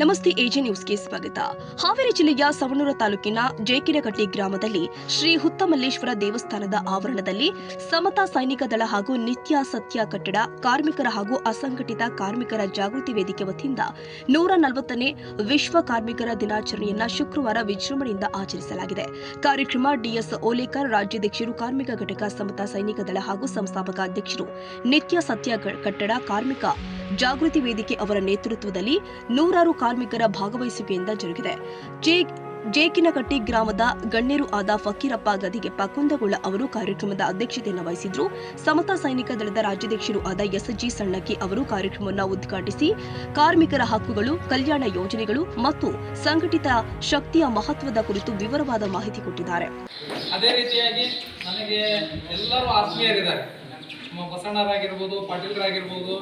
ನಮಸ್ತೆ ಎಜೆ ನ್ಯೂಸ್ಗೆ ಸ್ವಾಗತ. ಹಾವೇರಿ ಜಿಲ್ಲೆಯ ಸವಣೂರ ತಾಲೂಕಿನ ಜೇಕಿನಕಟ್ಟಿ ಗ್ರಾಮದಲ್ಲಿ ಶ್ರೀ ಹುತ್ತಮಲ್ಲೇಶ್ವರ ದೇವಸ್ಥಾನದ ಆವರಣದಲ್ಲಿ ಸಮತಾ ಸೈನಿಕ ದಳ ಹಾಗೂ ನಿತ್ಯ ಸತ್ಯ ಕಟ್ಟಡ ಕಾರ್ಮಿಕರ ಹಾಗೂ ಅಸಂಘಟಿತ ಕಾರ್ಮಿಕರ ಜಾಗೃತಿ ವೇದಿಕೆ ವತಿಯಿಂದ 140ನೇ ವಿಶ್ವ ಕಾರ್ಮಿಕರ ದಿನಾಚರಣೆಯನ್ನು ಶುಕ್ರವಾರ ವಿಜೃಂಭಣೆಯಿಂದ ಆಚರಿಸಲಾಗಿದೆ. ಕಾರ್ಯಕ್ರಮ ಡಿಎಸ್ ಓಲೇಕರ್, ರಾಜ್ಯಾಧ್ಯಕ್ಷರು, ಕಾರ್ಮಿಕ ಘಟಕ ಸಮತಾ ಸೈನಿಕ ದಳ ಹಾಗೂ ಸಂಸ್ಥಾಪಕ ಅಧ್ಯಕ್ಷರು, ನಿತ್ಯ ಸತ್ಯ ಕಟ್ಟಡ ಕಾರ್ಮಿಕ ಜಾಗೃತಿ ವೇದಿಕೆ ಅವರ ನೇತೃತ್ವದಲ್ಲಿ ನೂರಾರು ಕಾರ್ಮಿಕರ ಭಾಗವಹಿಸುವಿಕೆಯಿಂದ ಜರುಗಿದೆ. ಜೇಕಿನಕಟ್ಟಿ ಗ್ರಾಮದ ಗಣ್ಯರು ಆದ ಫಕೀರಪ್ಪ ಗದಿಗೆಪ್ಪ ಕುಂದಗೊಳ್ಳ ಅವರು ಕಾರ್ಯಕ್ರಮದ ಅಧ್ಯಕ್ಷತೆಯನ್ನು ವಹಿಸಿದ್ರು. ಸಮತಾ ಸೈನಿಕ ದಳದ ರಾಜ್ಯಾಧ್ಯಕ್ಷರು ಆದ ಎಸ್ಜಿ ಸಣ್ಣಕ್ಕಿ ಅವರು ಕಾರ್ಯಕ್ರಮವನ್ನು ಉದ್ಘಾಟಿಸಿ ಕಾರ್ಮಿಕರ ಹಕ್ಕುಗಳು, ಕಲ್ಯಾಣ ಯೋಜನೆಗಳು ಮತ್ತು ಸಂಘಟಿತ ಶಕ್ತಿಯ ಮಹತ್ವದ ಕುರಿತು ವಿವರವಾದ ಮಾಹಿತಿ ಕೊಟ್ಟಿದ್ದಾರೆ. ಅದೇ ರೀತಿಯಾಗಿ ನನಗೆ ಎಲ್ಲರೂ ಆತ್ಮೀಯರಿದ್ದಾರೆ. ಬಸಣ್ಣರಾಗಿರ್ಬೋದು, ಪಾಟೀಲರಾಗಿರ್ಬೋದು,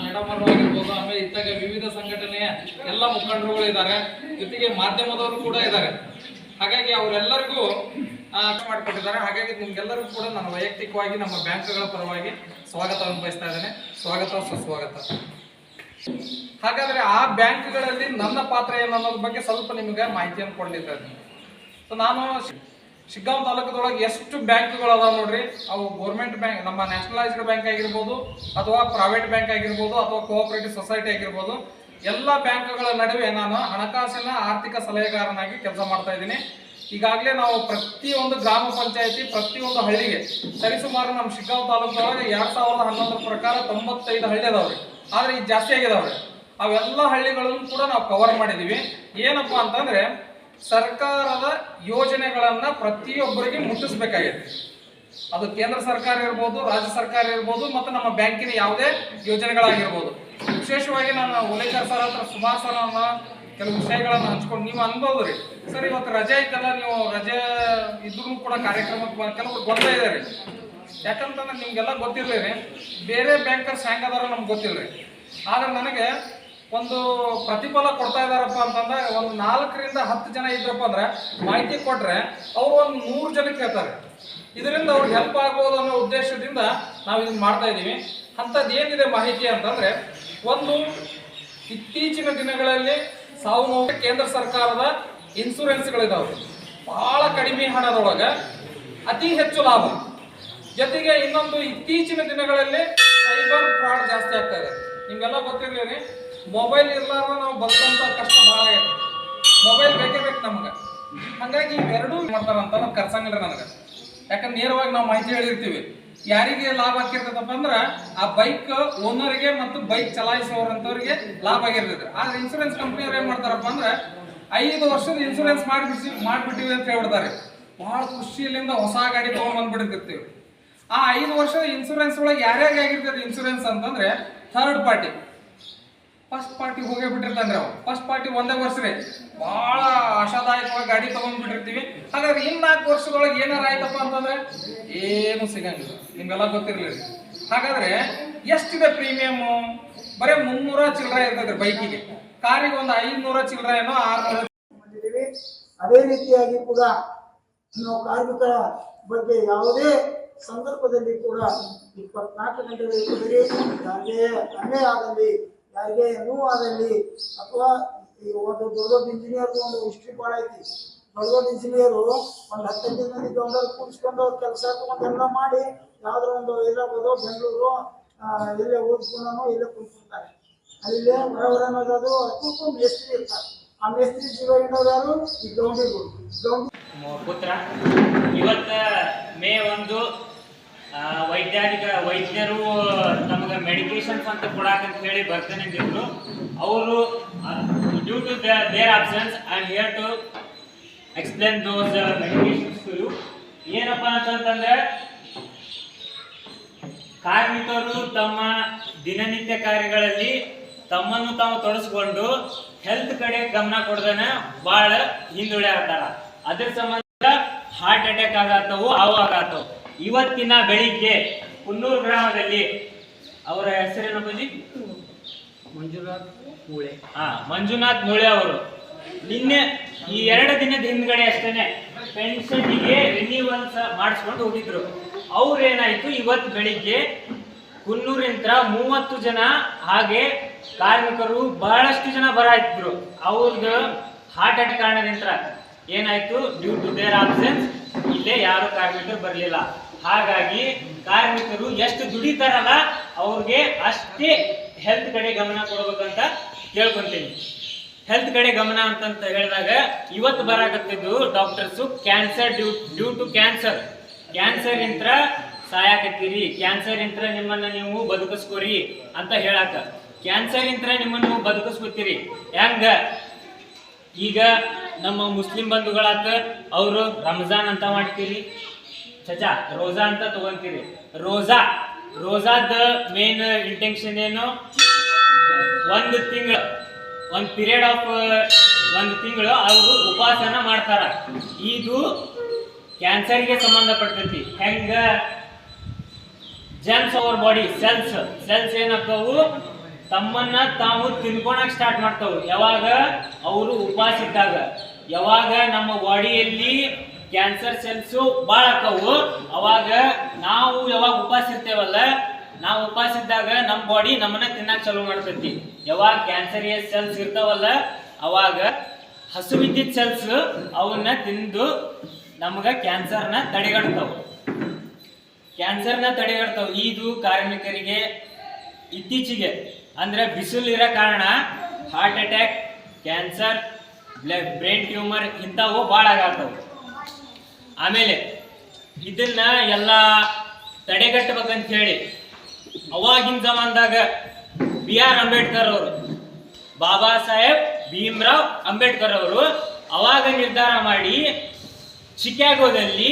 ಮೇಡಮ್ ಆಗಿರ್ಬೋದು, ಆಮೇಲೆ ಇತ್ತಾಗ ವಿವಿಧ ಸಂಘಟನೆಯ ಎಲ್ಲ ಮುಖಂಡರುಗಳು ಇದ್ದಾರೆ, ಜೊತೆಗೆ ಮಾಧ್ಯಮದವರು ಕೂಡ ಇದ್ದಾರೆ. ಹಾಗಾಗಿ ಅವರೆಲ್ಲರಿಗೂ ಮಾಡಿಕೊಟ್ಟಿದ್ದಾರೆ. ಹಾಗಾಗಿ ನಿಮ್ಗೆಲ್ಲರಿಗೂ ಕೂಡ ನಾನು ವೈಯಕ್ತಿಕವಾಗಿ ನಮ್ಮ ಬ್ಯಾಂಕ್ಗಳ ಪರವಾಗಿ ಸ್ವಾಗತವನ್ನು ಬಯಸ್ತಾ ಇದ್ದೇನೆ. ಸ್ವಾಗತ, ಸುಸ್ವಾಗತ. ಹಾಗಾದ್ರೆ ಆ ಬ್ಯಾಂಕ್ಗಳಲ್ಲಿ ನನ್ನ ಪಾತ್ರ ಏನು ಅನ್ನೋದ್ರ ಬಗ್ಗೆ ಸ್ವಲ್ಪ ನಿಮಗೆ ಮಾಹಿತಿಯನ್ನು ಕೊಡ್ಲಿದ್ದಾರೆ. ಸೊ ನಾನು ಶಿಗ್ಗಾಂವ್ ತಾಲೂಕದೊಳಗೆ ಎಷ್ಟು ಬ್ಯಾಂಕ್ಗಳು ಅದಾವ ನೋಡ್ರಿ. ಅವು ಗೌರ್ಮೆಂಟ್ ಬ್ಯಾಂಕ್, ನಮ್ಮ ನ್ಯಾಷನಲೈಸ್ಡ್ ಬ್ಯಾಂಕ್ ಆಗಿರ್ಬೋದು, ಅಥವಾ ಪ್ರೈವೇಟ್ ಬ್ಯಾಂಕ್ ಆಗಿರ್ಬೋದು, ಅಥವಾ ಕೋಆಪರೇಟಿವ್ ಸೊಸೈಟಿ ಆಗಿರ್ಬೋದು, ಎಲ್ಲ ಬ್ಯಾಂಕ್ಗಳ ನಡುವೆ ನಾನು ಹಣಕಾಸಿನ ಆರ್ಥಿಕ ಸಲಹೆಗಾರನಾಗಿ ಕೆಲಸ ಮಾಡ್ತಾ ಇದ್ದೀನಿ. ಈಗಾಗಲೇ ನಾವು ಪ್ರತಿಯೊಂದು ಗ್ರಾಮ ಪಂಚಾಯತಿ, ಪ್ರತಿಯೊಂದು ಹಳ್ಳಿಗೆ ಸರಿಸುಮಾರು ನಮ್ಮ ಶಿಗ್ಗಾಂವ್ ತಾಲೂಕದೊಳಗೆ 2011 ಪ್ರಕಾರ 95 ಹಳ್ಳಿ ಅದಾವ್ರಿ. ಆದ್ರೆ ಈಗ ಜಾಸ್ತಿ ಆಗಿದಾವ್ರಿ. ಅವೆಲ್ಲ ಹಳ್ಳಿಗಳನ್ನು ಕೂಡ ನಾವು ಕವರ್ ಮಾಡಿದೀವಿ. ಏನಪ್ಪಾ ಅಂತಂದ್ರೆ, ಸರ್ಕಾರದ ಯೋಜನೆಗಳನ್ನ ಪ್ರತಿಯೊಬ್ಬರಿಗೆ ಮುಟ್ಟಿಸ್ಬೇಕಾಗಿದೆ. ಅದು ಕೇಂದ್ರ ಸರ್ಕಾರ ಇರ್ಬೋದು, ರಾಜ್ಯ ಸರ್ಕಾರ ಇರ್ಬೋದು, ಮತ್ತು ನಮ್ಮ ಬ್ಯಾಂಕಿನ ಯಾವುದೇ ಯೋಜನೆಗಳಾಗಿರ್ಬೋದು. ವಿಶೇಷವಾಗಿ ನಾನು ಓಲೇಕರ್ ಸರ್ ಹತ್ರ ಸುಮಾರು ಸಲ ಕೆಲವು ವಿಷಯಗಳನ್ನು ಹಂಚ್ಕೊಂಡು ನೀವು ಅನ್ಬೋದ್ರಿ. ಸರ್ ಇವತ್ತು ರಜೆ ಐತಲ್ಲ, ನೀವು ರಜೆ ಇದ್ರೂ ಕೂಡ ಕಾರ್ಯಕ್ರಮಕ್ಕೆ ಕೆಲವರು ಗೊತ್ತೇ ಇದ್ದಾರೆ. ಯಾಕಂತಂದ್ರೆ ನಿಮ್ಗೆಲ್ಲ ಗೊತ್ತಿರ್ಲಿ, ಬೇರೆ ಬ್ಯಾಂಕರ್ಸ್ ಹೆಂಗದಾರ ನಮ್ಗೆ ಗೊತ್ತಿಲ್ರಿ. ಆದ್ರೆ ನನಗೆ ಒಂದು ಪ್ರತಿಫಲ ಕೊಡ್ತಾ ಇದಾರಪ್ಪ ಅಂತಂದ್ರೆ, ಒಂದು 4 ರಿಂದ 10 ಜನ ಇದ್ರಪ್ಪ ಅಂದ್ರೆ ಮಾಹಿತಿ ಕೊಟ್ರೆ ಅವರು ಒಂದು 100 ಜನಕ್ಕೆ ಹೇಳ್ತಾರೆ. ಇದರಿಂದ ಅವ್ರಿಗೆ ಹೆಲ್ಪ್ ಆಗ್ಬೋದು ಅನ್ನೋ ಉದ್ದೇಶದಿಂದ ನಾವು ಇದನ್ನ ಮಾಡ್ತಾ ಇದ್ದೀವಿ. ಅಂಥದ್ದು ಏನಿದೆ ಮಾಹಿತಿ ಅಂತಂದ್ರೆ, ಒಂದು ಇತ್ತೀಚಿನ ದಿನಗಳಲ್ಲಿ ಸಾವು ನೋವು ಕೇಂದ್ರ ಸರ್ಕಾರದ ಇನ್ಸೂರೆನ್ಸ್ಗಳಿದಾವೆ. ಬಹಳ ಕಡಿಮೆ ಹಣದೊಳಗೆ ಅತಿ ಹೆಚ್ಚು ಲಾಭ. ಜೊತೆಗೆ ಇನ್ನೊಂದು, ಇತ್ತೀಚಿನ ದಿನಗಳಲ್ಲಿ ಸೈಬರ್ ಫ್ರಾಡ್ ಜಾಸ್ತಿ ಆಗ್ತಾ ಇದೆ. ನಿಮ್ಗೆಲ್ಲ ಗೊತ್ತಿರಲಿ, ಮೊಬೈಲ್ ಇರ್ಲಾರ್ದ ನಾವು ಬದುಕಂತ ಕಷ್ಟ ಭಾಳ ಆಗೈತೆ. ಮೊಬೈಲ್ ಬೇಕೇ ಬೇಕು ನಮ್ಗೆ. ಹಾಗಾಗಿ ಇವೆರಡೂ ಮಾಡ್ತಾರಂತ ನಾವು ಕರ್ಸಂಗಿಲ್ಲ ನನಗೆ. ಯಾಕಂದ್ರೆ ನೇರವಾಗಿ ನಾವು ಮಾಹಿತಿ ಹೇಳಿರ್ತೀವಿ. ಯಾರಿಗೆ ಲಾಭ ಆಗ್ತಿರ್ತದಪ್ಪ ಅಂದ್ರೆ, ಆ ಬೈಕ್ ಓನರ್ಗೆ ಮತ್ತು ಬೈಕ್ ಚಲಾಯಿಸುವವರಂತವ್ರಿಗೆ ಲಾಭ ಆಗಿರ್ತದೆ. ಆದ್ರೆ ಇನ್ಸೂರೆನ್ಸ್ ಕಂಪ್ನಿಯವ್ರು ಏನ್ ಮಾಡ್ತಾರಪ್ಪ ಅಂದ್ರೆ, 5 ವರ್ಷದ ಇನ್ಸೂರೆನ್ಸ್ ಮಾಡ್ಬಿಟ್ಟಿವಿ ಅಂತ ಹೇಳ್ಬಿಡ್ತಾರೆ. ಬಹಳ ಖುಷಿಯಲ್ಲಿಂದ ಹೊಸ ಗಾಡಿ ತಗೊಂಡ್ ಬಂದ್ಬಿಟ್ಟಿರ್ತೀವಿ. ಆ 5 ವರ್ಷದ ಇನ್ಸೂರೆನ್ಸ್ ಒಳಗೆ ಯಾರ್ಯಾರಿಗೆ ಆಗಿರ್ತದೆ ಇನ್ಸೂರೆನ್ಸ್ ಅಂತಂದ್ರೆ, ಥರ್ಡ್ ಪಾರ್ಟಿ. ಫಸ್ಟ್ ಪಾರ್ಟಿ ಹೋಗೇ ಬಿಟ್ಟಿರ್ತಾನ್ರಿ ಅವ. ಫಸ್ಟ್ ಪಾರ್ಟಿ 1 ವರ್ಷ ಬಹಳ ಆಶಾದಾಯಕವಾಗಿ ಗಾಡಿ ತಗೊಂಡ್ಬಿಟ್ಟಿರ್ತೀವಿ. ಹಾಗಾದ್ರೆ 4 ವರ್ಷದೊಳಗೆ ಏನಾರ ಆಯ್ತಪ್ಪ ಅಂತಂದ್ರೆ ಏನು ಸಿಗಂಗಿಲ್ಲ. ನಿಮ್ಗೆಲ್ಲ ಗೊತ್ತಿರ್ಲಿಲ್ಲ. ಹಾಗಾದ್ರೆ ಎಷ್ಟಿದೆ ಪ್ರೀಮಿಯಮ್? ಬರೀ 300 ಚಿಲ್ಲರೆ ಇರ್ತದ್ರಿ ಬೈಕಿಗೆ. ಕಾರಿಗೆ ಒಂದು 500 ಚಿಲ್ಲರೆ ಏನೋ 600. ಅದೇ ರೀತಿಯಾಗಿ ಕೂಡ ನಾವು ಕಾರ್ಮಿಕರ ಬಗ್ಗೆ ಯಾವುದೇ ಸಂದರ್ಭದಲ್ಲಿ ಕೂಡ 24 ಗಂಟೆಗಳು ಯಾರಿಗೆ ಅನ್ಯಾಯ ಆದಲ್ಲಿ, ಯಾರಿಗೆ ನೋವಾದಲ್ಲಿ, ಅಥವಾ ಒಂದು ದೊಡ್ಡ ಇಂಜಿನಿಯರ್ದು ಒಂದು ಹಿಸ್ಟ್ರಿ ಭಾಳ ಐತಿ. ದೊಡ್ಡ ಇಂಜಿನಿಯರು ಒಂದು 10 ಮಂದಿ ಗೌಂಡರ್ ಕೂಡಿಸ್ಕೊಂಡು ಅವ್ರು ಕೆಲಸ ಎಲ್ಲ ಮಾಡಿ ಯಾವ್ದಾರ ಒಂದು ಹೈದ್ರಾಬಾದು, ಬೆಂಗಳೂರು, ಇಲ್ಲೇ ಓದ್ಕೊಂಡನು ಇಲ್ಲೇ ಕುಂತ್ಕೊಳ್ತಾರೆ. ಅಲ್ಲೇ ಹೊರವರನೋದು ಅದಕ್ಕೂ ಮೇಸ್ತ್ರಿ ಇರ್ತಾರೆ. ಆ ಮೇಸ್ತ್ರಿ ಜೀವ ಇಡೋರು ಈ ಗೌಂಡಿಗಳು. ಪುತ್ರ ಇವತ್ತ ಮೇ 1 ವೈದ್ಯರು ನಮಗೆ ಮೆಡಿಕೇಶನ್ಸ್ ಅಂತ ಕೊಡಾಕಂತ ಹೇಳಿ ಬರ್ತಾನೆ ಅಂದಿದ್ರು. ಅವರು due to their absence I am here to explain those medications to you. ಏನಪ್ಪ ಅಂತಂದ್ರೆ, ಕಾರ್ಮಿಕರು ತಮ್ಮ ದಿನನಿತ್ಯ ಕಾರ್ಯಗಳಲ್ಲಿ ತಮ್ಮನ್ನು ತಾವು ತೊಡಸ್ಕೊಂಡು ಹೆಲ್ತ್ ಕಡೆ ಗಮನ ಕೊಡ್ದಾನೆ ಭಾಳ ಹಿಂದುಳಿ ಆಗ್ತಾರ. ಅದ್ರ ಸಂಬಂಧ ಹಾರ್ಟ್ ಅಟ್ಯಾಕ್ ಆಗತ್ತವು, ಅವು ಆಗತ್ತವು. ಇವತ್ತಿನ ಬೆಳಿಗ್ಗೆ ಕುನ್ನೂರು ಗ್ರಾಮದಲ್ಲಿ, ಅವರ ಹೆಸರೇನಪ್ಪಾಜಿ? ಮಂಜುನಾಥ್ ಮೂಳೆ ಅವರು ನಿನ್ನೆ ಈ 2 ದಿನದ ಹಿಂದ್ಗಡೆ ಅಷ್ಟೇನೆ ಪೆನ್ಷನ್ಗೆ ರಿನ್ಯೂವಲ್ಸ್ ಮಾಡಿಸ್ಕೊಂಡು ಹೋಗಿದ್ರು. ಅವ್ರೇನಾಯ್ತು, ಇವತ್ತು ಬೆಳಿಗ್ಗೆ ಕುನ್ನೂರಿಂತ್ರ 30 ಜನ ಹಾಗೆ ಕಾರ್ಮಿಕರು ಬಹಳಷ್ಟು ಜನ ಬರಾಯ್ತಿದ್ರು. ಅವ್ರದ್ದು ಹಾರ್ಟ್ ಅಟ್ಯಾಕ್ ಕಾರಣದಿಂದ ಏನಾಯ್ತು, ಡ್ಯೂ ಟು ದೇರ್ ಆಬ್ಸೆನ್ಸ್ ಇಲ್ಲೇ ಯಾರು ಕಾರ್ಮಿಕರು ಬರಲಿಲ್ಲ. ಹಾಗಾಗಿ ಕಾರ್ಮಿಕರು ಎಷ್ಟು ದುಡಿತಾರಲ್ಲ ಅವ್ರಿಗೆ ಅಷ್ಟೇ ಹೆಲ್ತ್ ಕಡೆ ಗಮನ ಕೊಡ್ಬೇಕಂತ ಕೇಳ್ಕೊಂತೀನಿ. ಹೆಲ್ತ್ ಕಡೆ ಗಮನ ಅಂತಂತ ಹೇಳಿದಾಗ ಇವತ್ತು ಬರಾಕತ್ತಿದ್ದು doctors cancer due to cancer ಇಂತ್ರ ಸಾಯಾಕತ್ತೀರಿ, ಕ್ಯಾನ್ಸರ್ ಇಂತ್ರ ನಿಮ್ಮನ್ನ ನೀವು ಬದುಕಿಸ್ಕೋರಿ ಅಂತ ಹೇಳಾಕ. ಕ್ಯಾನ್ಸರ್ ಇಂತ್ರ ನಿಮ್ಮನ್ನು ನೀವು ಬದುಕಿಸ್ಕೊತೀರಿ ಹೆಂಗ? ಈಗ ನಮ್ಮ ಮುಸ್ಲಿಂ ಬಂಧುಗಳಾತ ಅವರು ರಂಜಾನ್ ಅಂತ ಮಾಡ್ತೀರಿ, ಚಚಾ ರೋಜಾ ಅಂತ ತಗೊಂತೀರಿ. ರೋಜಾದ ಮೇನ್ ಇಂಟೆನ್ಷನ್ ಏನು? ಒಂದು ಪೀರಿಯಡ್ ಆಫ್ ಒಂದು ತಿಂಗಳು ಅವರು ಉಪವಾಸನ ಮಾಡ್ತಾರ. ಇದು ಕ್ಯಾನ್ಸರ್ಗೆ ಸಂಬಂಧಪಟ್ಟೈತಿ. ಹೆಂಗ? ಜರ್ಮ್ಸ್ ಅವರ್ ಬಾಡಿ ಸೆಲ್ಸ್ ಏನಾಗ್ತಾವು, ತಮ್ಮನ್ನ ತಾವು ತಿನ್ಕೊಳಕ್ ಸ್ಟಾರ್ಟ್ ಮಾಡ್ತಾವು. ಯಾವಾಗ? ಅವರು ಉಪವಾಸ ಇದ್ದಾಗ. ಯಾವಾಗ ನಮ್ಮ ಬಾಡಿಯಲ್ಲಿ ಕ್ಯಾನ್ಸರ್ ಸೆಲ್ಸ್ ಭಾಳ ಆಕ್ಕವು, ಅವಾಗ ನಾವು ಯಾವಾಗ ಉಪವಾಸ ಇರ್ತೇವಲ್ಲ, ನಾವು ಉಪವಾಸ ಇದ್ದಾಗ ನಮ್ಮ ಬಾಡಿ ನಮ್ಮನ್ನ ತಿನ್ನಕ್ ಚಾಲೂ ಮಾಡ್ತೈತಿ. ಯಾವಾಗ ಕ್ಯಾನ್ಸರಿಯಸ್ ಸೆಲ್ಸ್ ಇರ್ತಾವಲ್ಲ ಅವಾಗ ಹಸುವಿದ್ದಿದ್ದ ಸೆಲ್ಸ್ ಅವನ್ನ ತಿಂದು ನಮ್ಗ ಕ್ಯಾನ್ಸರ್ನ ತಡೆಗಟ್ತಾವ. ಇದು ಕಾರ್ಮಿಕರಿಗೆ ಇತ್ತೀಚೆಗೆ ಅಂದ್ರೆ ಬಿಸಿಲು ಇರೋ ಕಾರಣ heart attack, cancer, brain tumour ಇಂಥವು ಭಾಳ ಆಗತ್ತವು. ಆಮೇಲೆ ಇದನ್ನ ಎಲ್ಲ ತಡೆಗಟ್ಟಬೇಕಂತ ಹೇಳಿ ಅವಾಗಿನ ಜಮಾನದಾಗ B.R. ಅಂಬೇಡ್ಕರ್ ಅವರು, ಬಾಬಾ ಸಾಹೇಬ್ ಭೀಮ್ರಾವ್ ಅಂಬೇಡ್ಕರ್ ಅವರು ಅವಾಗ ನಿರ್ಧಾರ ಮಾಡಿ ಚಿಕಾಗೋದಲ್ಲಿ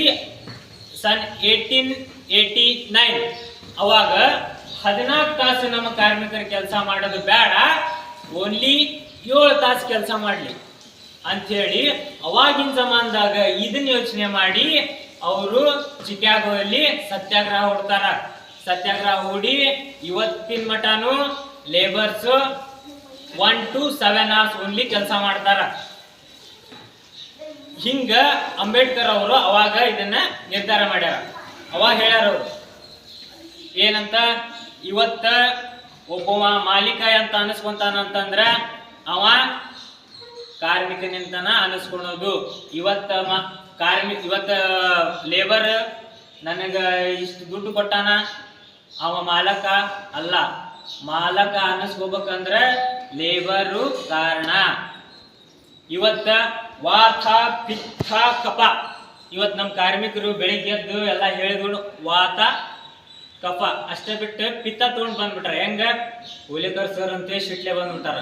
ಸನ್ 1889 ಅವಾಗ 14 ತಾಸು ನಮ್ಮ ಕಾರ್ಮಿಕರು ಕೆಲಸ ಮಾಡೋದು ಬೇಡ, ಓನ್ಲಿ 7 ತಾಸು ಕೆಲಸ ಮಾಡಲಿ ಅಂಥೇಳಿ ಅವಾಗಿನ ಜಮಾನದಾಗ ಇದನ್ನ ಯೋಚನೆ ಮಾಡಿ ಅವರು ಚಿಕಾಗೋದಲ್ಲಿ ಸತ್ಯಾಗ್ರಹ ಹೊಡ್ತಾರ. ಸತ್ಯಾಗ್ರಹ ಹೂಡಿ ಇವತ್ತಿನ mutton labours 1 to 7 hours only ಕೆಲಸ ಮಾಡ್ತಾರ. ಹಿಂಗ ಅಂಬೇಡ್ಕರ್ ಅವರು ಅವಾಗ ಇದನ್ನ ನಿರ್ಧಾರ ಮಾಡ್ಯಾರ. ಅವಾಗ ಹೇಳ್ಯಾರ ಅವರು ಏನಂತ, ಇವತ್ತ ಒಬ್ಬ ಮಾಲೀಕ ಅಂತ ಅನಿಸ್ಕೊಂತಾನಂತಂದ್ರ ಅವ ಕಾರ್ಮಿಕನಿಂತನ ಅನಿಸ್ಕೊಳೋದು. ಇವತ್ತ ಲೇಬರ್ ನನಗ ಇಷ್ಟು ದುಡ್ಡು ಕೊಟ್ಟಾನ, ಅವ ಮಾಲಕ ಅಲ್ಲ. ಮಾಲಕ ಅನಿಸ್ಕೋಬೇಕಂದ್ರ ಲೇಬರು ಕಾರಣ. ಇವತ್ತ ವಾತ ಪಿತ್ತ ಕಫ, ಇವತ್ತು ನಮ್ಮ ಕಾರ್ಮಿಕರು ಬೆಳಿಗ್ಗೆ ಎದ್ದು ಎಲ್ಲ ಹೇಳಿದ್ರು ವಾತ ಕಫ ಅಷ್ಟೇ ಬಿಟ್ಟು ಪಿತ್ತ ತೊಗೊಂಡು ಬಂದ್ಬಿಟ್ರ. ಹೆಂಗ? ಹುಲಿಕರ್ ಸರ್ ಅಂತೇಳಿ ಶಿಟ್ಲೆ ಬಂದ್ಬಿಟ್ಟಾರ.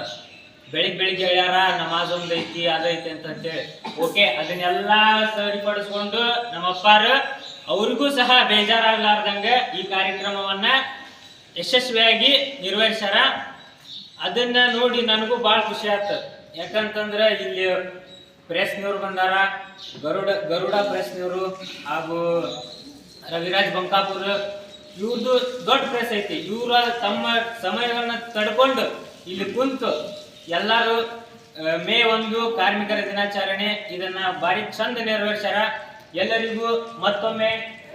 ಬೆಳಿಗ್ಗೆ ಹೇಳ್ಯಾರ ನಮಾಜ್ ಒಂದ್ ಐತಿ ಅದೈತಿ ಅಂತೇಳಿ. ಓಕೆ, ಅದನ್ನೆಲ್ಲ ಸರಿಪಡಿಸ್ಕೊಂಡು ನಮ್ಮಪ್ಪಾರ ಅವ್ರಿಗೂ ಸಹ ಬೇಜಾರಾಗ್ಲಾರ್ದಂಗ ಈ ಕಾರ್ಯಕ್ರಮವನ್ನ ಯಶಸ್ವಿಯಾಗಿ ನಿರ್ವಹಿಸ್ಯಾರ. ಅದನ್ನ ನೋಡಿ ನನಗೂ ಭಾಳ ಖುಷಿ ಆಯ್ತು. ಯಾಕಂತಂದ್ರೆ ಇಲ್ಲಿ ಪ್ರೆಸ್ನವ್ರು ಬಂದಾರ, ಗರುಡ ಪ್ರೆಸ್ನವರು ಹಾಗೂ ರವಿರಾಜ್ ಬಂಕಾಪುರ, ಇವ್ರದ್ದು ದೊಡ್ಡ ಪ್ರೆಸ್ ಐತಿ. ಇವ್ರ ತಮ್ಮ ಸಮಯಗಳನ್ನ ತಡ್ಕೊಂಡು ಇಲ್ಲಿ ಕುಂತು ಎಲ್ಲರೂ ಮೇ 1 ಕಾರ್ಮಿಕರ ದಿನಾಚರಣೆ ಇದನ್ನ ಭಾರಿ ಚಂದ ನೆರವೇರ್ಸ್ಯಾರ. ಎಲ್ಲರಿಗೂ ಮತ್ತೊಮ್ಮೆ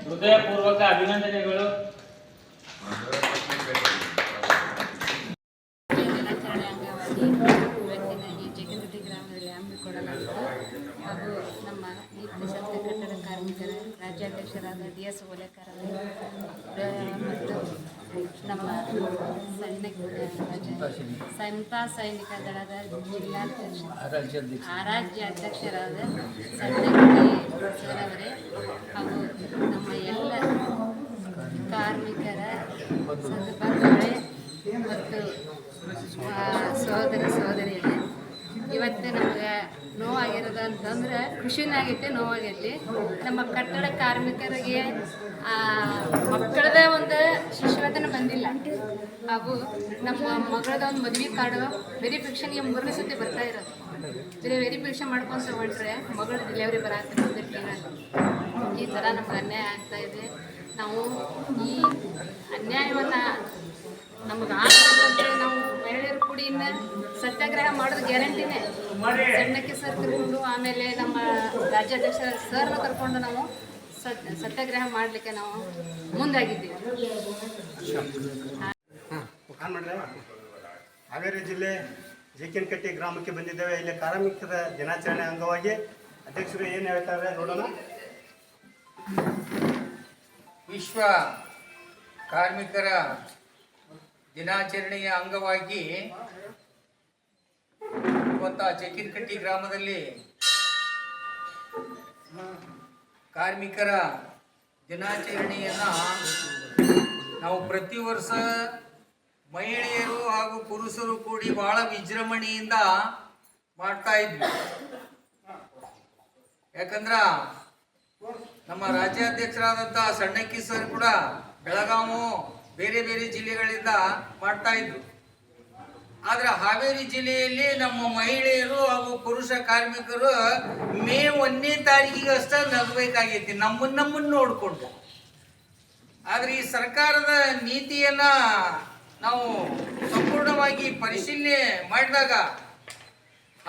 ಹೃದಯಪೂರ್ವಕ ಅಭಿನಂದನೆಗಳು. ಜೇಕನಹಟ್ಟಿ ಗ್ರಾಮದಲ್ಲಿ ಹಮ್ಮಿಕೊಳ್ಳಲಾಗಿದೆ ಹಾಗೂ ನಮ್ಮ ನೀತಿ ಸಂಸ್ಥೆ ಕಟ್ಟಡ ಕಾರ್ಮಿಕರ ರಾಜ್ಯಾಧ್ಯಕ್ಷರಾದ DS ಓಲೇಕರ್ ಮತ್ತು ನಮ್ಮ ಸಮತಾ ಸೈನಿಕ ದಳದ ರಾಜ್ಯಾಧ್ಯಕ್ಷರಾದ ಸಣ್ಣಗುಡಿ ಸರವರೇ ಹಾಗೂ ನಮ್ಮ ಎಲ್ಲ ಕಾರ್ಮಿಕರ ಬಂಧುಗಳೇ ಮತ್ತು ಸಹೋದರ ಸಹೋದರಿಯರೇ, ಇವತ್ತು ನಮ್ಗೆ ನೋವಾಗಿರೋದು ಅಂತಂದ್ರೆ ಖುಷಿನೂ ಆಗೈತಿ, ನೋವಾಗೈತಿ. ನಮ್ಮ ಕಟ್ಟಡ ಕಾರ್ಮಿಕರಿಗೆ ಮಕ್ಕಳದ ಒಂದು ಶಿಶುವೇತನ ಬಂದಿಲ್ಲ ಹಾಗೂ ನಮ್ಮ ಮಗಳದ ಒಂದು ಮದುವೆ ಕಾರ್ಡು ವೆರಿಫಿಕೇಷನ್ಗೆ 3ನೇ ಸತಿ ಬರ್ತಾ ಇರೋದು. ವೆರಿಫಿಕೇಷನ್ ಮಾಡ್ಕೊಂತ ಹೊಂಟ್ರೆ ಮಗಳ ಡೆಲಿವರಿ ಬರತ್ತಿರ್ತೀವಿ. ಈ ಥರ ನಮ್ಗೆ ಅನ್ಯಾಯ ಆಗ್ತಾ ಇದೆ. ನಾವು ಈ ಅನ್ಯಾಯವನ್ನು ನಮ್ಗೆ ಆಗದಂತೆ ನಾವು ಮಹಿಳೆಯರು ಕೂಡಿ ಇನ್ನು ಸತ್ಯಾಗ್ರಹ ಮಾಡೋದು ಗ್ಯಾರಂಟಿನೇ. ಸಣ್ಣಕ್ಕೆ ಸರ್ ಕರ್ಕೊಂಡು ಆಮೇಲೆ ನಮ್ಮ ರಾಜ್ಯಾಧ್ಯಕ್ಷ ಸರ್ನ ಕರ್ಕೊಂಡು ನಾವು ಸತ್ಯಾಗ್ರಹ ಮಾಡಲಿಕ್ಕೆ ನಾವು ಮುಂದಾಗಿದ್ದೀವಿ. ಹಾವೇರಿ ಜಿಲ್ಲೆ ಜೇಕಿನಕಟ್ಟಿ ಗ್ರಾಮಕ್ಕೆ ಬಂದಿದ್ದೇವೆ. ಇಲ್ಲಿ ಕಾರ್ಮಿಕರ ದಿನಾಚರಣೆ ಅಂಗವಾಗಿ ಅಧ್ಯಕ್ಷರು ಏನು ಹೇಳ್ತಾರೆ ನೋಡೋಣ. ವಿಶ್ವ ಕಾರ್ಮಿಕರ ದಿನಾಚರಣೆಯ ಅಂಗವಾಗಿ ಇವತ್ತು ಜೇಕಿನಕಟ್ಟಿ ಗ್ರಾಮದಲ್ಲಿ ಕಾರ್ಮಿಕರ ದಿನಾಚರಣೆಯನ್ನು ನಾವು ಪ್ರತಿ ವರ್ಷ ಮಹಿಳೆಯರು ಹಾಗೂ ಪುರುಷರು ಕೂಡಿ ಬಹಳ ವಿಜೃಂಭಣೆಯಿಂದ ಮಾಡ್ತಾ ಇದ್ವಿ. ಯಾಕಂದ್ರ ನಮ್ಮ ರಾಜ್ಯಾಧ್ಯಕ್ಷರಾದಂಥ ಸಣ್ಣಕ್ಕಿ ಸರ್ ಕೂಡ ಬೆಳಗಾವಿ ಬೇರೆ ಬೇರೆ ಜಿಲ್ಲೆಗಳಿಂದ ಮಾಡ್ತಾ ಇದ್ರು. ಆದ್ರೆ ಹಾವೇರಿ ಜಿಲ್ಲೆಯಲ್ಲಿ ನಮ್ಮ ಮಹಿಳೆಯರು ಹಾಗೂ ಪುರುಷ ಕಾರ್ಮಿಕರು ಮೇ 1ನೇ ತಾರೀಕಿಗೆ ಅಷ್ಟೇ ನಗಬೇಕಾಗೈತಿ ನಮ್ಮನ್ನ ನೋಡಿಕೊಂಡು. ಆದ್ರೆ ಈ ಸರ್ಕಾರದ ನೀತಿಯನ್ನ ನಾವು ಸಂಪೂರ್ಣವಾಗಿ ಪರಿಶೀಲನೆ ಮಾಡಿದಾಗ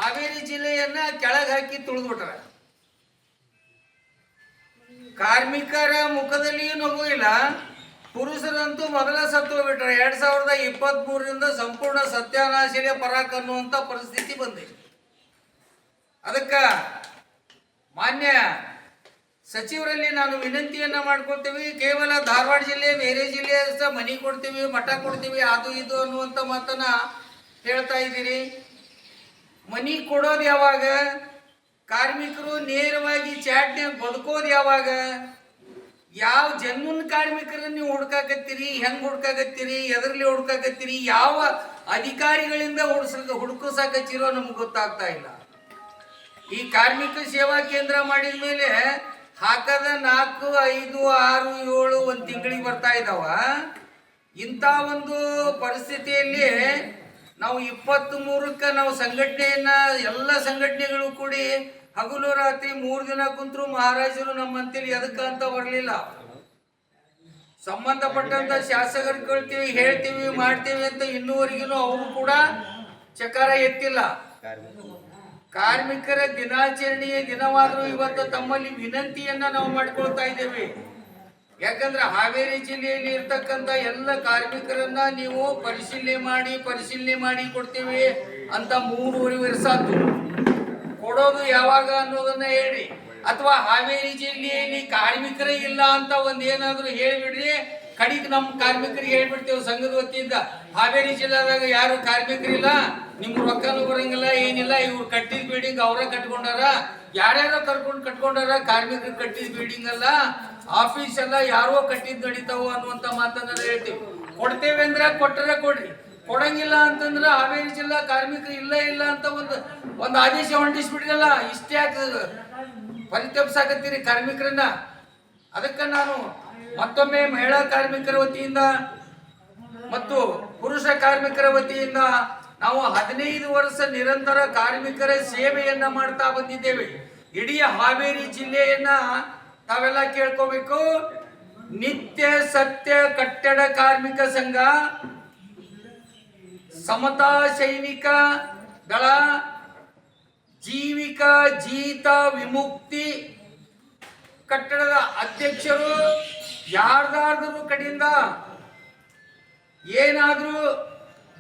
ಹಾವೇರಿ ಜಿಲ್ಲೆಯನ್ನ ಕೆಳಗೆ ಹಾಕಿ ತುಳಿದ್ಬಿಟ್ರ. ಕಾರ್ಮಿಕರ ಮುಖದಲ್ಲಿಯೂ ನಗು ಇಲ್ಲ, ಪುರುಷರಂತೂ ಮೊದಲ ಸತ್ತು ಹೋಗ್ಬಿಟ್ರೆ 2023ರಿಂದ ಸಂಪೂರ್ಣ ಸತ್ಯಾನಾಶಿಲೆ ಪರಾಕ್ ಅನ್ನುವಂಥ ಪರಿಸ್ಥಿತಿ ಬಂದಿದೆ. ಅದಕ್ಕೆ ಮಾನ್ಯ ಸಚಿವರಲ್ಲಿ ನಾನು ವಿನಂತಿಯನ್ನ ಮಾಡ್ಕೊಳ್ತೀವಿ. ಕೇವಲ ಧಾರವಾಡ ಜಿಲ್ಲೆ ಬೇರೆ ಜಿಲ್ಲೆ ಮನೆ ಕೊಡ್ತೀವಿ, ಮಠ ಕೊಡ್ತೀವಿ, ಅದು ಇದು ಅನ್ನುವಂಥ ಮಾತನ್ನ ಹೇಳ್ತಾ ಇದ್ದೀರಿ. ಮನಿ ಕೊಡೋದು ಯಾವಾಗ? ಕಾರ್ಮಿಕರು ನೇರವಾಗಿ ಚಾಟ್ನ್ಯಾಗ ಬದುಕೋದು ಯಾವಾಗ? ಯಾವ ಜನ್ಮನ್ ಕಾರ್ಮಿಕರನ್ನ ನೀವು ಹುಡ್ಕಾಕತ್ತೀರಿ? ಹೆಂಗ್ ಹುಡ್ಕಾಕತ್ತೀರಿ? ಎದರಲ್ಲಿ ಹುಡ್ಕಾಕತ್ತೀರಿ? ಯಾವ ಅಧಿಕಾರಿಗಳಿಂದ ಹುಡುಕಿಸಾಕತ್ತೀರೋ ನಮ್ಗೆ ಗೊತ್ತಾಗ್ತಾ ಇಲ್ಲ. ಈ ಕಾರ್ಮಿಕ ಸೇವಾ ಕೇಂದ್ರ ಮಾಡಿದ ಮೇಲೆ ಹಾಕದ 4, 5, 6, 7 ಒಂದು ತಿಂಗಳಿಗೆ ಬರ್ತಾ ಇದ್ದಾವ. ಇಂಥ ಒಂದು ಪರಿಸ್ಥಿತಿಯಲ್ಲಿ ನಾವು 23ಕ್ಕೆ ನಾವು ಸಂಘಟನೆಯನ್ನ ಎಲ್ಲ ಸಂಘಟನೆಗಳು ಕೂಡಿ ಹಗಲು ರಾತ್ರಿ 3 ದಿನ ಕುಂತರು ಮಹಾರಾಜರು ನಮ್ಮಂತೇಳಿ ಎದಕ್ಕ ಅಂತ ಬರಲಿಲ್ಲ. ಸಂಬಂಧಪಟ್ಟಂತ ಶಾಸಕರು ಕೇಳ್ತೀವಿ, ಹೇಳ್ತೀವಿ, ಮಾಡ್ತೀವಿ ಅಂತ ಇನ್ನೂವರೆಗೂ ಅವರು ಕೂಡ ಚಕಾರ ಎತ್ತಿಲ್ಲ. ಕಾರ್ಮಿಕರ ದಿನಾಚರಣೆಯ ದಿನವಾದರೂ ಇವತ್ತು ತಮ್ಮಲ್ಲಿ ವಿನಂತಿಯನ್ನ ನಾವು ಮಾಡ್ಕೊಳ್ತಾ ಇದ್ದೇವೆ. ಯಾಕಂದ್ರೆ ಹಾವೇರಿ ಜಿಲ್ಲೆಯಲ್ಲಿ ಇರ್ತಕ್ಕಂಥ ಎಲ್ಲ ಕಾರ್ಮಿಕರನ್ನ ನೀವು ಪರಿಶೀಲನೆ ಮಾಡಿ ಕೊಡ್ತೀವಿ ಅಂತ 3 ವರ್ಷ ಕೊಡೋದು ಯಾವಾಗ ಅನ್ನೋದನ್ನ ಹೇಳಿ. ಅಥವಾ ಹಾವೇರಿ ಜಿಲ್ಲೆಯಲ್ಲಿ ಕಾರ್ಮಿಕರೇ ಇಲ್ಲ ಅಂತ ಒಂದೇನಾದ್ರೂ ಹೇಳಿಬಿಡ್ರಿ, ಕಡಿಗೆ ನಮ್ಮ ಕಾರ್ಮಿಕರಿಗೆ ಹೇಳ್ಬಿಡ್ತೇವೆ ಸಂಘದ ವತಿಯಿಂದ. ಹಾವೇರಿ ಜಿಲ್ಲಾದಾಗ ಯಾರು ಕಾರ್ಮಿಕರಿಲ್ಲ, ನಿಮ್ ರೊಕ್ಕನೂ ಬರಂಗಿಲ್ಲ, ಏನಿಲ್ಲ, ಇವ್ರು ಕಟ್ಟಿದ ಬಿಲ್ಡಿಂಗ್ ಅವರೇ ಕಟ್ಕೊಂಡಾರ, ಯಾರ್ಯಾರೋ ಕಟ್ಕೊಂಡಾರ, ಕಾರ್ಮಿಕರು ಕಟ್ಟಿದ ಬಿಲ್ಡಿಂಗ್ ಅಲ್ಲ, ಆಫೀಸ್ ಎಲ್ಲ ಯಾರೋ ಕಟ್ಟಿದ್ ನಡೀತಾವ ಅನ್ನುವಂತ ಮಾತನ್ನ ಹೇಳ್ತೀವಿ. ಕೊಡ್ತೇವೆ ಅಂದ್ರೆ ಕೊಟ್ಟರೆ ಕೊಡ್ರಿ, ಕೊಡಂಗಿಲ್ಲ ಅಂತಂದ್ರೆ ಹಾವೇರಿ ಜಿಲ್ಲಾ ಕಾರ್ಮಿಕರು ಇಲ್ಲ ಅಂತ ಒಂದು ಆದೇಶ ಹೊಂಟಿಸ್ಬಿಡ್ರಲ್ಲ. ಇಷ್ಟ್ಯಾಕೆ ಪರಿತಪಿಸಾಕತ್ತೀರಿ ಕಾರ್ಮಿಕರನ್ನ? ಅದಕ್ಕೆ ನಾನು ಮತ್ತೊಮ್ಮೆ ಮಹಿಳಾ ಕಾರ್ಮಿಕರ ವತಿಯಿಂದ ಮತ್ತು ಪುರುಷ ಕಾರ್ಮಿಕರ ವತಿಯಿಂದ ನಾವು 15 ವರ್ಷ ನಿರಂತರ ಕಾರ್ಮಿಕರ ಸೇವೆಯನ್ನ ಮಾಡ್ತಾ ಬಂದಿದ್ದೇವೆ. ಇಡೀ ಹಾವೇರಿ ಜಿಲ್ಲೆಯನ್ನ ತಾವೆಲ್ಲ ಕೇಳ್ಕೋಬೇಕು. ನಿತ್ಯ ಸತ್ಯ ಕಟ್ಟಡ ಕಾರ್ಮಿಕ ಸಂಘ, ಸಮತಾ ಸೈನಿಕ ದಳ, ಜೀವಿಕ ಜೀತ ವಿಮುಕ್ತಿ ಕಟ್ಟಡದ ಅಧ್ಯಕ್ಷರು ಯಾರ್ದಾದ್ರೂ ಕಡೆಯಿಂದ ಏನಾದ್ರೂ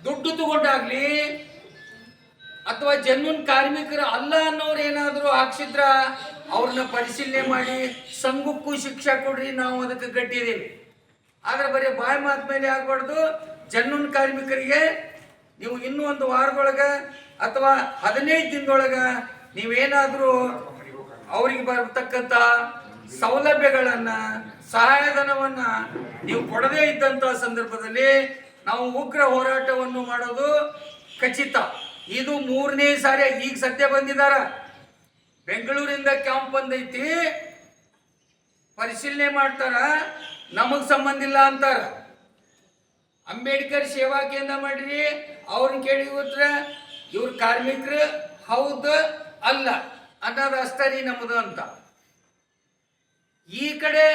ದುಡ್ಡು ತಗೊಂಡಾಗ್ಲಿ ಅಥವಾ ಜನ್ಮನ್ ಕಾರ್ಮಿಕರು ಅಲ್ಲ ಅನ್ನೋರು ಏನಾದ್ರೂ ಹಾಕ್ಸಿದ್ರ ಅವ್ರನ್ನ ಪರಿಶೀಲನೆ ಮಾಡಿ ಸಂಘಕ್ಕೂ ಶಿಕ್ಷೆ ಕೊಡ್ರಿ, ನಾವು ಅದಕ್ಕೆ ಗಟ್ಟಿದ್ದೀವಿ. ಆದ್ರೆ ಬರೀ ಬಾಯಿ ಮಾತು ಮೇಲೆ ಆಗ್ಬಾರ್ದು. ಜನ್ಮನ್ ಕಾರ್ಮಿಕರಿಗೆ ನೀವು ಇನ್ನೂ 1 ವಾರದೊಳಗ ಅಥವಾ 15 ದಿನದೊಳಗ ನೀವೇನಾದ್ರೂ ಅವ್ರಿಗೆ ಬರತಕ್ಕಂತ ಸೌಲಭ್ಯಗಳನ್ನ, ಸಹಾಯಧನವನ್ನ ನೀವು ಕೊಡದೇ ಇದ್ದಂತ ಸಂದರ್ಭದಲ್ಲಿ ನಾವು ಉಗ್ರ ಹೋರಾಟವನ್ನು ಮಾಡೋದು ಖಚಿತ. ಇದು 3ನೇ ಸಾರಿ ಈಗ ಸದ್ಯ ಬಂದಿದಾರ. ಬೆಂಗಳೂರಿಂದ ಕ್ಯಾಂಪ್ ಬಂದೈತಿ, ಪರಿಶೀಲನೆ ಮಾಡ್ತಾರ, ನಮಗ್ ಸಂಬಂಧ ಇಲ್ಲ ಅಂತಾರ. ಅಂಬೇಡ್ಕರ್ ಸೇವಾ ಕೇಂದ್ರ ಮಾಡ್ರಿ, ಅವ್ರನ್ನ ಕೇಳಿ ಇವ್ರ ಕಾರ್ಮಿಕರು ಹೌದು ಅಲ್ಲ ಅನ್ನೋದು ಅಷ್ಟರಿ ನಮ್ಮದು ಅಂತ. ಈ ಕಡೆ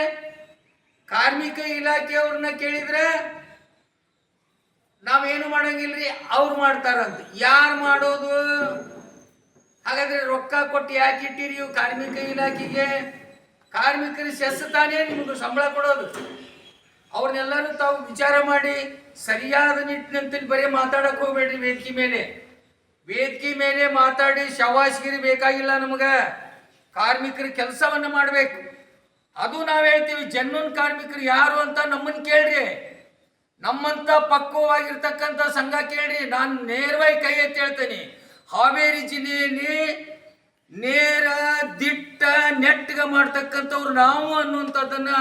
ಕಾರ್ಮಿಕ ಇಲಾಖೆಯವ್ರನ್ನ ಕೇಳಿದ್ರೆ ನಾವೇನು ಮಾಡಂಗಿಲ್ರಿ, ಅವ್ರು ಮಾಡ್ತಾರಂತ. ಯಾರು ಮಾಡೋದು? ಹಾಗಾದ್ರೆ ರೊಕ್ಕ ಕೊಟ್ಟು ಯಾಕೆ ಇಟ್ಟಿರಿ ಇವು ಕಾರ್ಮಿಕ ಇಲಾಖೆಗೆ? ಕಾರ್ಮಿಕರ ಸೆಸ್ ತಾನೇ ನಿಮಗೆ ಸಂಬಳ ಕೊಡೋದು. ಅವ್ರನ್ನೆಲ್ಲರೂ ತಾವು ವಿಚಾರ ಮಾಡಿ ಸರಿಯಾದ ನಿಟ್ಟಿನಂತಲ್ಲಿ ಬರೀ ಮಾತಾಡಕ್ ಹೋಗ್ಬೇಡ್ರಿ. ವೇದಿಕೆ ಮೇಲೆ ಮಾತಾಡಿ ಶವಾಸಗಿರಿ ಬೇಕಾಗಿಲ್ಲ ನಮಗೆ. ಕಾರ್ಮಿಕರ ಕೆಲಸವನ್ನ ಮಾಡ್ಬೇಕು. ಅದು ನಾವ್ ಹೇಳ್ತೀವಿ, ಜೆನ್ಯೂನ್ ಕಾರ್ಮಿಕರು ಯಾರು ಅಂತ ನಮ್ಮನ್ನ ಕೇಳ್ರಿ. ನಮ್ಮಂತ ಪಕ್ವವಾಗಿರ್ತಕ್ಕಂಥ ಸಂಘ ಕೇಳ್ರಿ. ನಾನು ನೇರವಾಗಿ ಕೈ ಎತ್ತಿ ಹೇಳ್ತೇನೆ, ಹಾವೇರಿ ಜಿಲ್ಲೆಯಲ್ಲಿ ನೇರ ದಿಟ್ಟ ನೆಟ್ಟಗ ಮಾಡ್ತಕ್ಕಂಥವ್ರು ನಾವು ಅನ್ನುವಂಥದ್ದನ್ನ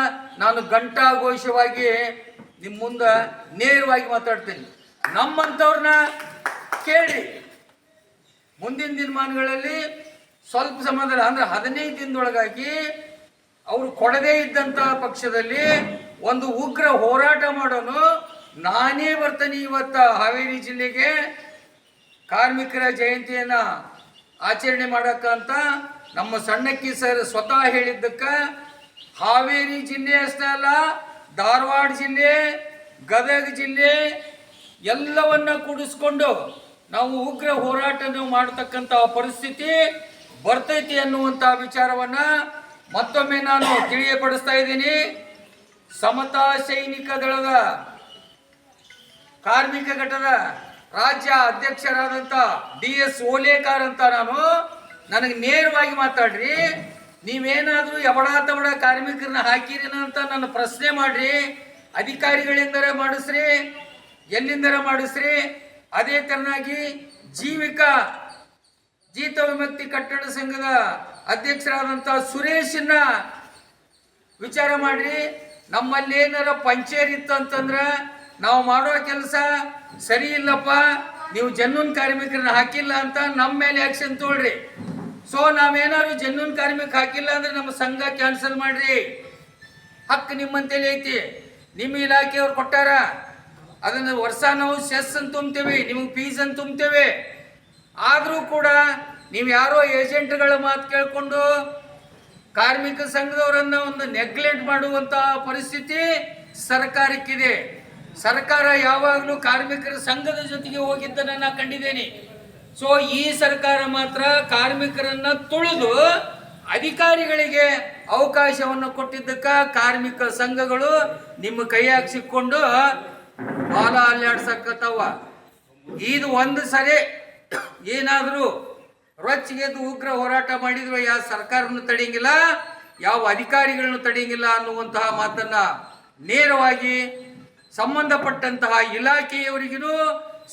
ನಾನು ಘಂಟಾಘೋಷವಾಗಿ ನಿಮ್ಮ ಮುಂದೆ ನೇರವಾಗಿ ಮಾತಾಡ್ತೇನೆ. ನಮ್ಮಂಥವ್ರನ್ನ ಕೇಳಿ. ಮುಂದಿನ ದಿನಮಾನಗಳಲ್ಲಿ ಸ್ವಲ್ಪ ಸಮಯದಲ್ಲಿ ಅಂದ್ರೆ 15 ದಿನದೊಳಗಾಗಿ ಅವರು ಕೊಡದೇ ಇದ್ದಂತಹ ಪಕ್ಷದಲ್ಲಿ ಒಂದು ಉಗ್ರ ಹೋರಾಟ ಮಾಡೋನು. ನಾನೇ ಬರ್ತೇನೆ ಇವತ್ತ ಹಾವೇರಿ ಜಿಲ್ಲೆಗೆ ಕಾರ್ಮಿಕರ ಜಯಂತಿಯನ್ನ ಆಚರಣೆ ಮಾಡಕ್ಕಂತ ನಮ್ಮ ಸಣ್ಣಕ್ಕಿ ಸರ್ ಸ್ವತಃ ಹೇಳಿದ್ದಕ್ಕ ಹಾವೇರಿ ಜಿಲ್ಲೆ ಅಷ್ಟೇ ಅಲ್ಲ, ಧಾರವಾಡ ಜಿಲ್ಲೆ, ಗದಗ ಜಿಲ್ಲೆ ಎಲ್ಲವನ್ನ ಕೂಡಿಸ್ಕೊಂಡು ನಾವು ಉಗ್ರ ಹೋರಾಟ ಮಾಡತಕ್ಕಂಥ ಪರಿಸ್ಥಿತಿ ಬರ್ತೈತಿ ಅನ್ನುವಂಥ ವಿಚಾರವನ್ನ ಮತ್ತೊಮ್ಮೆ ನಾನು ತಿಳಿಯಪಡಿಸ್ತಾ ಇದ್ದೀನಿ. ಸಮತಾ ಸೈನಿಕ ದಳದ ಕಾರ್ಮಿಕ ಘಟದ ರಾಜ್ಯ ಅಧ್ಯಕ್ಷರಾದಂಥ DS ಓಲೇಕಾರ್ ಅಂತ ನನಗೆ ನೇರವಾಗಿ ಮಾತಾಡ್ರಿ. ನೀವೇನಾದರೂ ಎಬಡ ಕಾರ್ಮಿಕರನ್ನ ಹಾಕಿರಿನ ಅಂತ ನನ್ನ ಪ್ರಶ್ನೆ ಮಾಡ್ರಿ. ಅಧಿಕಾರಿಗಳಿಂದರ ಮಾಡಿಸ್ರಿ, ಎಲ್ಲಿಂದರ ಮಾಡಿಸ್ರಿ. ಅದೇ ತರನಾಗಿ ಜೀತ ವಿಮುಕ್ತಿ ಕಟ್ಟಡ ಸಂಘದ ಅಧ್ಯಕ್ಷರಾದಂಥ ಸುರೇಶನ್ನ ವಿಚಾರ ಮಾಡ್ರಿ. ನಮ್ಮಲ್ಲಿ ಏನಾರ ಪಂಚರ್ ಇತ್ತು ಅಂತಂದ್ರೆ ನಾವು ಮಾಡೋ ಕೆಲಸ ಸರಿ ಇಲ್ಲಪ್ಪ, ನೀವು ಜೆನ್ಯೂನ್ ಕಾರ್ಮಿಕರನ್ನ ಹಾಕಿಲ್ಲ ಅಂತ ನಮ್ಮ ಮೇಲೆ ಆಕ್ಷನ್ ತಗೊಳ್ರಿ. ಸೊ ನಾವೇನಾದ್ರು ಜೆನ್ಯೂನ್ ಕಾರ್ಮಿಕ ಹಾಕಿಲ್ಲ ಅಂದ್ರೆ ನಮ್ಮ ಸಂಘ ಕ್ಯಾನ್ಸಲ್ ಮಾಡ್ರಿ. ಹಕ್ಕು ನಿಮ್ಮಂತೇಳಿ ಐತಿ. ನಿಮ್ಮ ಇಲಾಖೆಯವ್ರು ಕೊಟ್ಟಾರ, ಅದನ್ನು ವರ್ಷ ನಾವು ಸೆಸ್ ಅಂತ ತುಂಬ್ತೇವೆ, ನಿಮಗೆ ಫೀಸ್ ಅಂತ ತುಂಬ್ತೇವೆ. ಆದರೂ ಕೂಡ ನೀವು ಯಾರೋ ಏಜೆಂಟ್ಗಳ ಮಾತು ಕೇಳಿಕೊಂಡು ಕಾರ್ಮಿಕ ಸಂಘದವರನ್ನ ಒಂದು ನೆಗ್ಲೆಕ್ಟ್ ಮಾಡುವಂತ ಪರಿಸ್ಥಿತಿ ಸರ್ಕಾರಕ್ಕಿದೆ. ಸರ್ಕಾರ ಯಾವಾಗಲೂ ಕಾರ್ಮಿಕರ ಸಂಘದ ಜೊತೆಗೆ ಹೋಗಿದ್ದನ್ನ ನಾನು ಕಂಡಿದ್ದೇನೆ. ಸೊ ಈ ಸರ್ಕಾರ ಮಾತ್ರ ಕಾರ್ಮಿಕರನ್ನ ತುಳಿದು ಅಧಿಕಾರಿಗಳಿಗೆ ಅವಕಾಶವನ್ನು ಕೊಟ್ಟಿದ್ದಕ್ಕ ಕಾರ್ಮಿಕ ಸಂಘಗಳು ನಿಮ್ಮ ಕೈಯಾಗ ಸಿಕ್ಕೊಂಡು ಬಾಲ ಅಲ್ಲಾಡ್ಸಕತ್ತವ. ಇದು ಒಂದು ಸರಿ ಏನಾದರೂ ರೊಚ್ಚಿಗೆದ್ದು ಉಗ್ರ ಹೋರಾಟ ಮಾಡಿದ್ರು ಯಾವ ಸರ್ಕಾರವನ್ನು ತಡೆಯಂಗಿಲ್ಲ, ಯಾವ ಅಧಿಕಾರಿಗಳನ್ನು ತಡೆಯಂಗಿಲ್ಲ ಅನ್ನುವಂತಹ ಮಾತನ್ನ ನೇರವಾಗಿ ಸಂಬಂಧಪಟ್ಟಂತಹ ಇಲಾಖೆಯವರಿಗೂ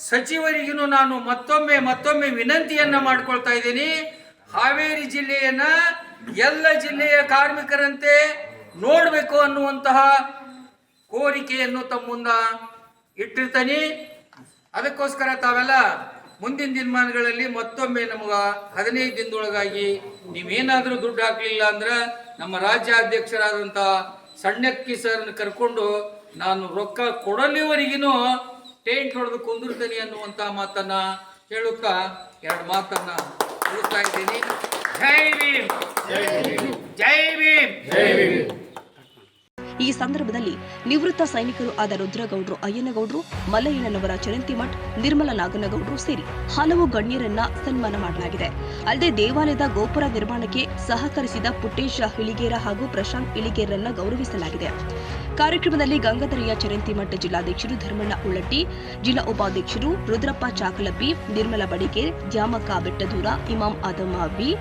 ಸಚಿವರಿಗೂ ನಾನು ಮತ್ತೊಮ್ಮೆ ವಿನಂತಿಯನ್ನ ಮಾಡ್ಕೊಳ್ತಾ ಇದ್ದೀನಿ. ಹಾವೇರಿ ಜಿಲ್ಲೆಯನ್ನ ಎಲ್ಲ ಜಿಲ್ಲೆಯ ಕಾರ್ಮಿಕರಂತೆ ನೋಡಬೇಕು ಅನ್ನುವಂತಹ ಕೋರಿಕೆಯನ್ನು ತಮ್ಮ ಮುಂದೆ ಇಟ್ಟಿರ್ತೀನಿ. ಅದಕ್ಕೋಸ್ಕರ ತಾವೆಲ್ಲ ಮುಂದಿನ ದಿನಮಾನಗಳಲ್ಲಿ ಮತ್ತೊಮ್ಮೆ ನಮ್ಗೆ 15 ದಿನದೊಳಗಾಗಿ ನೀವೇನಾದರೂ ದುಡ್ಡು ಹಾಕಲಿಲ್ಲ ಅಂದ್ರೆ ನಮ್ಮ ರಾಜ್ಯಾಧ್ಯಕ್ಷರಾದಂಥ ಸಣ್ಣಕ್ಕಿ ಸರ್ನ ಕರ್ಕೊಂಡು ನಾನು ರೊಕ್ಕ ಕೊಡಲಿವರೆಗಿನೂ ಟೇಂಟ್ ಹೊಡೆದು ಕುಂದಿರ್ತೇನೆ ಅನ್ನುವಂಥ ಮಾತನ್ನ ಹೇಳುತ್ತಾ 2 ಮಾತನ್ನ ಮುಗಿಸ್ತಾ ಇದ್ದೀನಿ. ಜೈ ಭೀಮ್, ಜೈ ಭೀಮ್, ಜೈ ಭೀಮ್. ಈ ಸಂದರ್ಭದಲ್ಲಿ ನಿವೃತ್ತ ಸೈನಿಕರು ಆದ ರುದ್ರಗೌಡ್ರು ಅಯ್ಯನಗೌಡ್ರು, ಮಲ್ಲಯ್ಯನವರ ಚರಂತಿಮಠ್, ನಿರ್ಮಲ ನಾಗನಗೌಡ್ರು ಸೇರಿ ಹಲವು ಗಣ್ಯರನ್ನ ಸನ್ಮಾನ ಮಾಡಲಾಗಿದೆ. ಅಲ್ಲದೆ ದೇವಾಲಯದ ಗೋಪುರ ನಿರ್ಮಾಣಕ್ಕೆ ಸಹಕರಿಸಿದ ಪುಟ್ಟೇಶ ಹಿಳಿಗೇರ ಹಾಗೂ ಪ್ರಶಾಂತ್ ಇಳಿಗೇರನ್ನ ಗೌರವಿಸಲಾಗಿದೆ. ಕಾರ್ಯಕ್ರಮದಲ್ಲಿ ಗಂಗಾಧರಯ್ಯ ಚರಂತಿಮಠ್ ಜಿಲ್ಲಾಧ್ಯಕ್ಷರು ಧರ್ಮಣ್ಣ ಉಳ್ಳಟ್ಟಿ, ಜಿಲ್ಲಾ ಉಪಾಧ್ಯಕ್ಷರು ರುದ್ರಪ್ಪ ಚಾಕಲಬ್ಬಿ, ನಿರ್ಮಲ ಬಡಿಗೇರ್, ದ್ಯಾಮಕ್ಕ ಬೆಟ್ಟದೂರ, ಇಮಾಂ ಆದಮ್ಮ ಬಿ,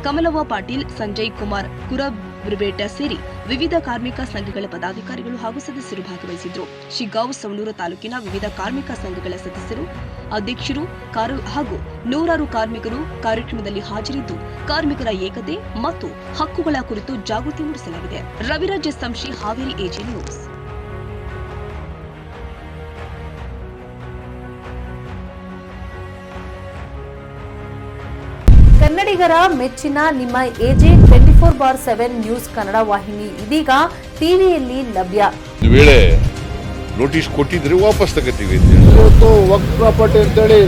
ಕಮಲವ್ವ ಪಾಟೀಲ್, ಸಂಜಯ್ ಕುಮಾರ್ ಕುರಬ್ರಿಬೇಟ ಸೇರಿ ವಿವಿಧ ಕಾರ್ಮಿಕ ಸಂಘಗಳ ಪದಾಧಿಕಾರಿಗಳು ಹಾಗೂ ಸದಸ್ಯರು ಭಾಗವಹಿಸಿದ್ರು. ಶಿಗ್ಗಾಂವ್ ಸವಣೂರು ತಾಲೂಕಿನ ವಿವಿಧ ಕಾರ್ಮಿಕ ಸಂಘಗಳ ಸದಸ್ಯರು, ಅಧ್ಯಕ್ಷರು ಹಾಗೂ ನೂರಾರು ಕಾರ್ಮಿಕರು ಕಾರ್ಯಕ್ರಮದಲ್ಲಿ ಹಾಜರಿದ್ದು ಕಾರ್ಮಿಕರ ಏಕತೆ ಮತ್ತು ಹಕ್ಕುಗಳ ಕುರಿತು ಜಾಗೃತಿ ಮೂಡಿಸಲಾಗಿದೆ. Raviraj Samshi, Haveri AG news. ಕನ್ನಡಿಗರ ಮೆಚ್ಚಿನ ನಿಮ್ಮ ಎಜೆ 24/7 ನ್ಯೂಸ್ ಕನ್ನಡ ವಾಹಿನಿ ಇದೀಗ ಟಿವಿಯಲ್ಲಿ ಲಭ್ಯ. ವೇಳೆ ನೋಟಿಸ್ ಕೊಟ್ಟಿದ್ರೆ ವಾಪಸ್ ತಗೋತೀವಿ. ಇವತ್ತು ವಕ್ಫ್ ಪ್ರಾಪರ್ಟಿ ಅಂತೇಳಿ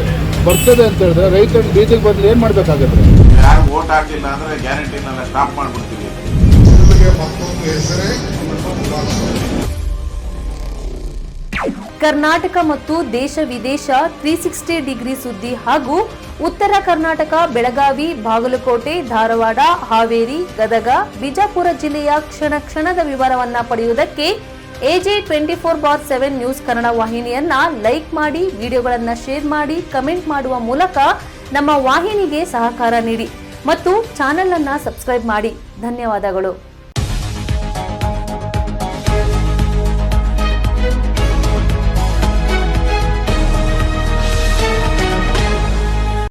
ಬರ್ತದೆ ಅಂತ ಹೇಳಿದ್ರೆ ರೈತರು ಬೀದಿಗೆ ಬಂದ್ರೆ ಏನ್ ಮಾಡ್ಬೇಕಾಗತ್ತೆ? ಯಾರು ವೋಟ್ ಹಾಕಿಲ್ಲ ಅಂದ್ರೆ ಗ್ಯಾರಂಟಿನೆಲ್ಲ ಸ್ಟಾಪ್ ಮಾಡ್ಬಿಡ್ತೀವಿ. ಮತ್ತೊಂದು ಹೆಸರೇ ಕರ್ನಾಟಕ ಮತ್ತು ದೇಶ ವಿದೇಶ 360 ಡಿಗ್ರಿ ಸುದ್ದಿ ಹಾಗೂ ಉತ್ತರ ಕರ್ನಾಟಕ ಬೆಳಗಾವಿ, ಬಾಗಲಕೋಟೆ, ಧಾರವಾಡ, ಹಾವೇರಿ, ಗದಗ, ಬಿಜಾಪುರ ಜಿಲ್ಲೆಯ ಕ್ಷಣ ಕ್ಷಣದ ವಿವರವನ್ನ ಪಡೆಯುವುದಕ್ಕೆ AJ 24/7 ನ್ಯೂಸ್ ಕನ್ನಡ ವಾಹಿನಿಯನ್ನ ಲೈಕ್ ಮಾಡಿ, ವಿಡಿಯೋಗಳನ್ನು ಶೇರ್ ಮಾಡಿ, ಕಮೆಂಟ್ ಮಾಡುವ ಮೂಲಕ ನಮ್ಮ ವಾಹಿನಿಗೆ ಸಹಕಾರ ನೀಡಿ ಮತ್ತು ಚಾನೆಲ್ ಅನ್ನು ಸಬ್ಸ್ಕ್ರೈಬ್ ಮಾಡಿ. ಧನ್ಯವಾದಗಳು.